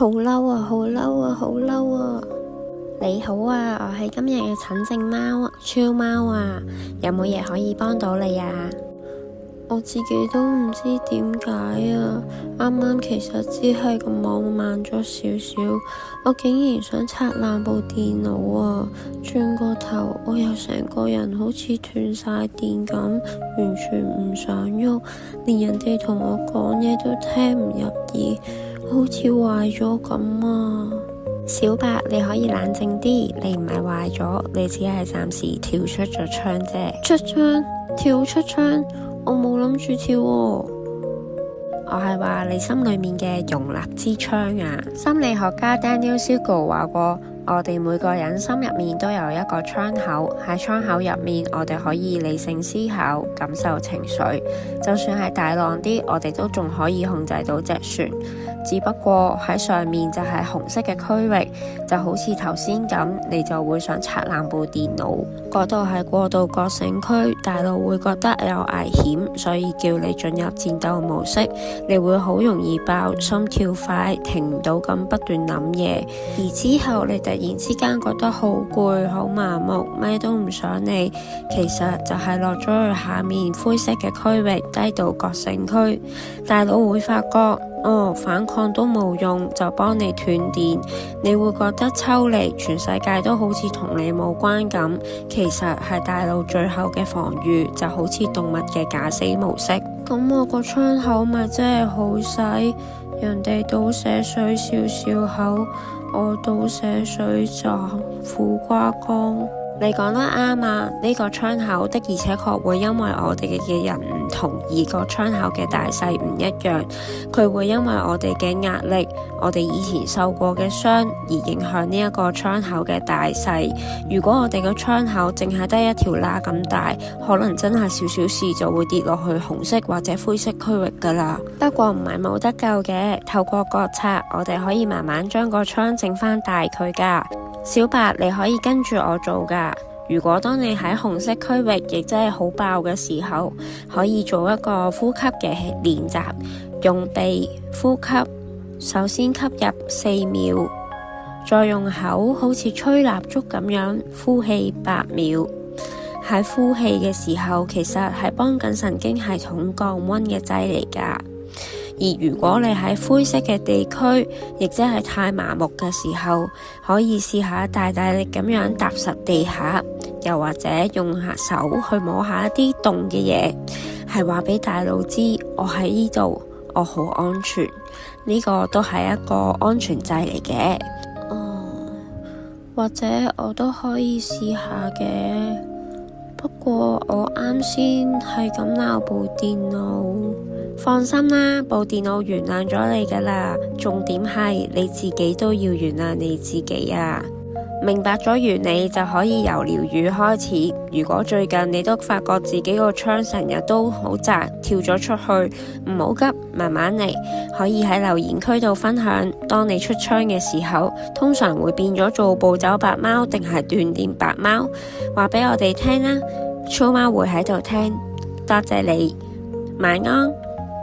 好嬲啊！好嬲啊！好嬲啊！你好啊，我係今日嘅診症貓超貓啊，有冇嘢可以幫到你啊？我自己都唔知點解啊，啱啱其實只係個網慢咗少少，我竟然想拆爛部電腦啊！轉個頭我又成個人好似斷晒電咁，完全唔想喐，連人哋同我講嘢都聽唔入耳，好似壞咗咁啊！小白，你可以冷靜啲，你唔係壞咗，你只係暫時跳出咗窗啫。出窗？跳出窗？我冇諗住跳喎。我係話你心裏面嘅容納之窗啊。心理學家 Daniel Siegel 話過，我哋每個人心入面都有一個窗口，喺窗口入面我哋可以理性思考、感受情緒，就算係大浪啲，我哋都仲可以控制到隻船。只不過喺上面就係紅色嘅區域，就好似頭先咁，你就會想拆爛部電腦。嗰度係過度覺醒區，大腦會覺得有危險，所以叫你進入戰鬥模式。你會好容易爆，心跳快，停唔到咁不斷諗嘢。而之後你突然之間覺得好攰、好麻木，咩都唔想理，其實就係落咗去下面灰色嘅區域，低度覺醒區。大腦會發覺反抗都冇用，就幫你斷電，你會覺得抽離，全世界都好似同你冇關咁。其實係大腦最後嘅防禦，就好似動物嘅假死模式。咁我個窗口咪真係好細，人哋倒瀉水笑笑口，我倒瀉水就苦瓜乾。你講得啱啊！呢個窗口的而且確會因為我哋嘅人唔同，而個窗口嘅大細唔一樣。佢會因為我哋嘅壓力、我哋以前受過嘅傷而影響呢一個窗口嘅大細。如果我哋個窗口淨係得一條罅咁大，可能真係少少事就會跌落去紅色或者灰色區域噶啦。不過唔係冇得救嘅，透過覺察，我哋可以慢慢將個窗整翻大佢噶。小白，你可以跟住我做噶。如果當你喺紅色區域亦真係好爆嘅時候，可以做一個呼吸嘅練習，用鼻呼吸，首先吸入4秒，再用口好似吹蠟燭咁樣呼氣8秒。喺呼氣嘅時候，其實係幫緊神經系統降溫嘅劑嚟噶。而如果你喺灰色嘅地區，亦即係太麻木嘅時候，可以試下大大力咁樣踏實地下，又或者用下手去摸下一啲凍嘅嘢，係話俾大腦知我喺呢度，我好安全。呢個都係一個安全劑嚟嘅。或者我都可以試下嘅，不過我啱先係咁鬧部電腦。放心啦，部電腦原諒咗你噶啦，重點係你自己都要原諒你自己啊！明白咗原理就可以由療癒開始。如果最近你都發覺自己個窗成日都好窄，跳咗出去，唔好急，慢慢嚟。可以喺留言區度分享，當你出窗嘅時候，通常會變咗做暴走白貓定係斷電白貓？話俾我哋聽啦，超貓會喺度聽，多謝你，晚安。